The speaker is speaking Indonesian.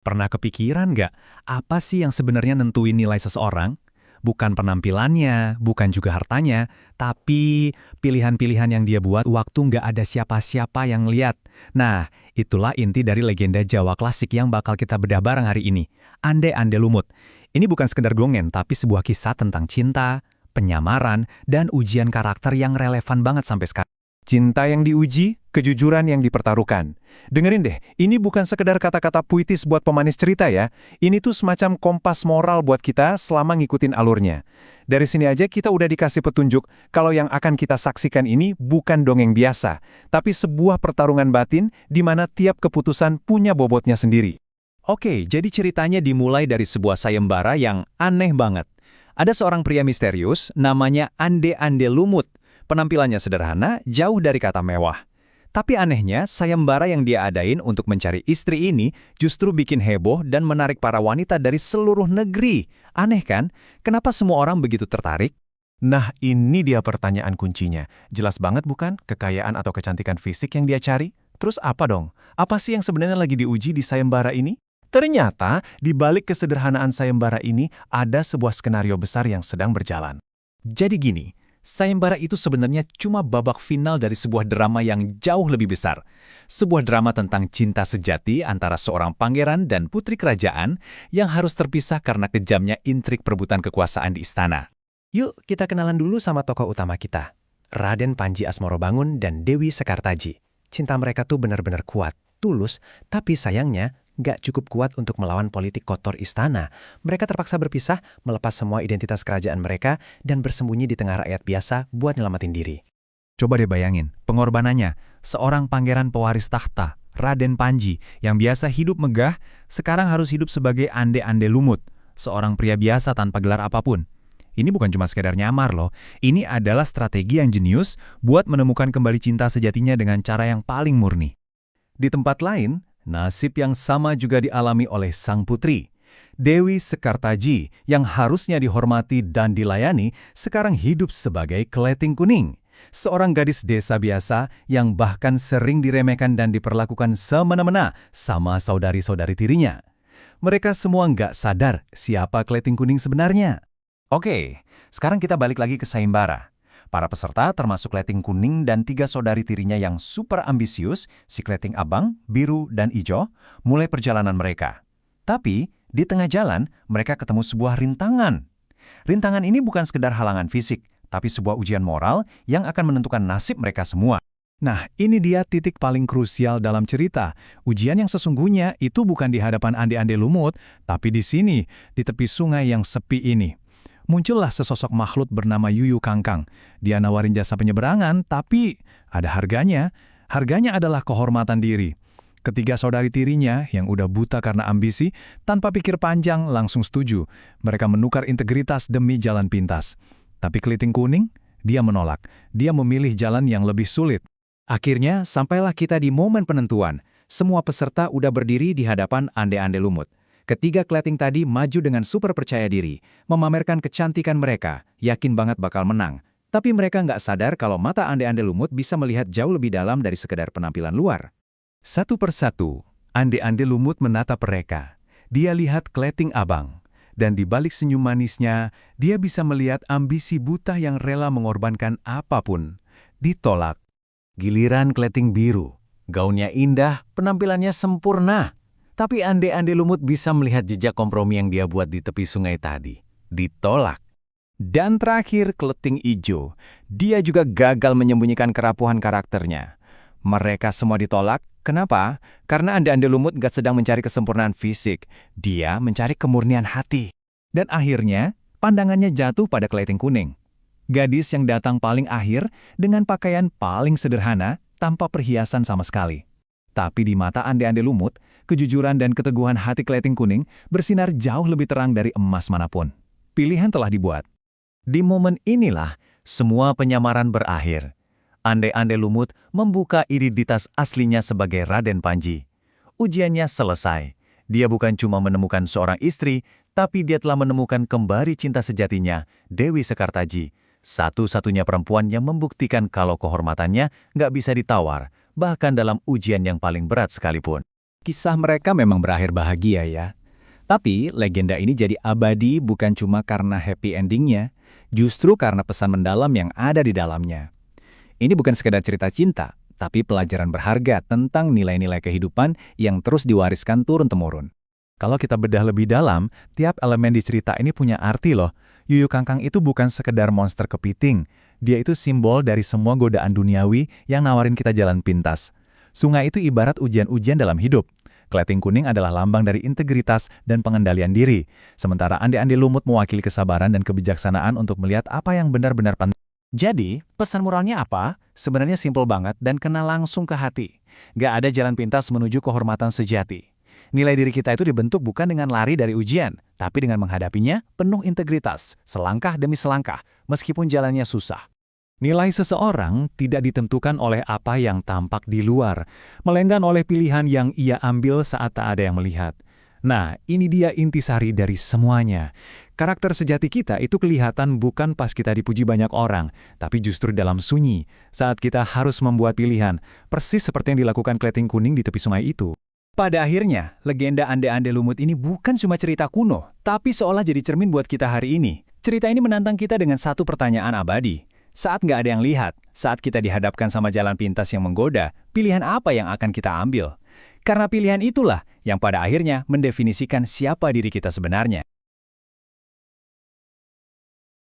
Pernah kepikiran nggak, apa sih yang sebenarnya nentuin nilai seseorang? Bukan penampilannya, bukan juga hartanya, tapi pilihan-pilihan yang dia buat waktu nggak ada siapa-siapa yang lihat. Nah, itulah inti dari legenda Jawa klasik yang bakal kita bedah bareng hari ini. Ande-ande lumut. Ini bukan sekedar dongeng, tapi sebuah kisah tentang cinta, penyamaran, dan ujian karakter yang relevan banget sampai sekarang. Cinta yang diuji, kejujuran yang dipertaruhkan. Dengerin deh, ini bukan sekedar kata-kata puitis buat pemanis cerita ya. Ini tuh semacam kompas moral buat kita selama ngikutin alurnya. Dari sini aja kita udah dikasih petunjuk kalau yang akan kita saksikan ini bukan dongeng biasa, tapi sebuah pertarungan batin di mana tiap keputusan punya bobotnya sendiri. Oke, jadi ceritanya dimulai dari sebuah sayembara yang aneh banget. Ada seorang pria misterius, namanya Ande-ande Lumut. Penampilannya sederhana, jauh dari kata mewah. Tapi anehnya, sayembara yang dia adain untuk mencari istri ini justru bikin heboh dan menarik para wanita dari seluruh negeri. Aneh kan? Kenapa semua orang begitu tertarik? Nah, ini dia pertanyaan kuncinya. Jelas banget bukan kekayaan atau kecantikan fisik yang dia cari? Terus apa dong? Apa sih yang sebenarnya lagi diuji di sayembara ini? Ternyata, di balik kesederhanaan sayembara ini ada sebuah skenario besar yang sedang berjalan. Jadi gini, sayembara itu sebenarnya cuma babak final dari sebuah drama yang jauh lebih besar. Sebuah drama tentang cinta sejati antara seorang pangeran dan putri kerajaan yang harus terpisah karena kejamnya intrik perebutan kekuasaan di istana. Yuk kita kenalan dulu sama tokoh utama kita, Raden Panji Asmorobangun dan Dewi Sekartaji. Cinta mereka tuh benar-benar kuat, tulus, tapi sayangnya nggak cukup kuat untuk melawan politik kotor istana. Mereka terpaksa berpisah, melepas semua identitas kerajaan mereka, dan bersembunyi di tengah rakyat biasa buat nyelamatin diri. Coba deh bayangin, pengorbanannya, seorang pangeran pewaris tahta, Raden Panji, yang biasa hidup megah, sekarang harus hidup sebagai ande-ande lumut, seorang pria biasa tanpa gelar apapun. Ini bukan cuma sekedar nyamar loh, ini adalah strategi yang jenius buat menemukan kembali cinta sejatinya dengan cara yang paling murni. Di tempat lain, nasib yang sama juga dialami oleh sang putri. Dewi Sekartaji yang harusnya dihormati dan dilayani sekarang hidup sebagai Kleting Kuning. Seorang gadis desa biasa yang bahkan sering diremehkan dan diperlakukan semena-mena sama saudari-saudari tirinya. Mereka semua nggak sadar siapa Kleting Kuning sebenarnya. Oke, sekarang kita balik lagi ke sayembara. Para peserta termasuk Kleting Kuning dan 3 saudari tirinya yang super ambisius, si Kleting Abang, Biru, dan Ijo, mulai perjalanan mereka. Tapi, di tengah jalan, mereka ketemu sebuah rintangan. Rintangan ini bukan sekedar halangan fisik, tapi sebuah ujian moral yang akan menentukan nasib mereka semua. Nah, ini dia titik paling krusial dalam cerita. Ujian yang sesungguhnya itu bukan di hadapan ande-ande lumut, tapi di sini, di tepi sungai yang sepi ini. Muncullah sesosok makhluk bernama Yuyu Kangkang. Dia nawarin jasa penyeberangan, tapi ada harganya. Harganya adalah kehormatan diri. Ketiga saudari tirinya yang udah buta karena ambisi, tanpa pikir panjang langsung setuju. Mereka menukar integritas demi jalan pintas. Tapi Kleting Kuning, dia menolak. Dia memilih jalan yang lebih sulit. Akhirnya, sampailah kita di momen penentuan. Semua peserta udah berdiri di hadapan ande-ande lumut. Ketiga Kleting tadi maju dengan super percaya diri, memamerkan kecantikan mereka, yakin banget bakal menang. Tapi mereka nggak sadar kalau mata ande-ande lumut bisa melihat jauh lebih dalam dari sekedar penampilan luar. Satu persatu, ande-ande lumut menatap mereka. Dia lihat Kleting Abang. Dan di balik senyum manisnya, dia bisa melihat ambisi buta yang rela mengorbankan apapun. Ditolak. Giliran Kleting Biru. Gaunnya indah, penampilannya sempurna. Tapi ande-ande lumut bisa melihat jejak kompromi yang dia buat di tepi sungai tadi. Ditolak. Dan terakhir, Kleting Ijo. Dia juga gagal menyembunyikan kerapuhan karakternya. Mereka semua ditolak. Kenapa? Karena ande-ande lumut gak sedang mencari kesempurnaan fisik. Dia mencari kemurnian hati. Dan akhirnya, pandangannya jatuh pada Kleting Kuning. Gadis yang datang paling akhir dengan pakaian paling sederhana tanpa perhiasan sama sekali. Tapi di mata ande-ande lumut, kejujuran dan keteguhan hati Kleting Kuning bersinar jauh lebih terang dari emas manapun. Pilihan telah dibuat. Di momen inilah, semua penyamaran berakhir. Ande-ande lumut membuka identitas aslinya sebagai Raden Panji. Ujiannya selesai. Dia bukan cuma menemukan seorang istri, tapi dia telah menemukan kembali cinta sejatinya, Dewi Sekartaji. Satu-satunya perempuan yang membuktikan kalau kehormatannya nggak bisa ditawar, bahkan dalam ujian yang paling berat sekalipun. kisah mereka memang berakhir bahagia ya. Tapi legenda ini jadi abadi bukan cuma karena happy endingnya, justru karena pesan mendalam yang ada di dalamnya. Ini bukan sekedar cerita cinta, tapi pelajaran berharga tentang nilai-nilai kehidupan yang terus diwariskan turun-temurun. Kalau kita bedah lebih dalam, tiap elemen di cerita ini punya arti loh. Yuyu Kangkang itu bukan sekedar monster kepiting. Dia itu simbol dari semua godaan duniawi yang nawarin kita jalan pintas. Sungai itu ibarat ujian-ujian dalam hidup. Kleting kuning adalah lambang dari integritas dan pengendalian diri. Sementara ande-ande lumut mewakili kesabaran dan kebijaksanaan untuk melihat apa yang benar-benar penting. Jadi, pesan moralnya apa? Sebenarnya simpel banget dan kena langsung ke hati. Gak ada jalan pintas menuju kehormatan sejati. Nilai diri kita itu dibentuk bukan dengan lari dari ujian, tapi dengan menghadapinya penuh integritas, selangkah demi selangkah, meskipun jalannya susah. Nilai seseorang tidak ditentukan oleh apa yang tampak di luar, melainkan oleh pilihan yang ia ambil saat tak ada yang melihat. Nah, ini dia intisari dari semuanya. Karakter sejati kita itu kelihatan bukan pas kita dipuji banyak orang, tapi justru dalam sunyi, saat kita harus membuat pilihan, persis seperti yang dilakukan Kleting Kuning di tepi sungai itu. Pada akhirnya, legenda ande-ande lumut ini bukan cuma cerita kuno, tapi seolah jadi cermin buat kita hari ini. Cerita ini menantang kita dengan satu pertanyaan abadi. Saat nggak ada yang lihat, saat kita dihadapkan sama jalan pintas yang menggoda, pilihan apa yang akan kita ambil? Karena pilihan itulah yang pada akhirnya mendefinisikan siapa diri kita sebenarnya.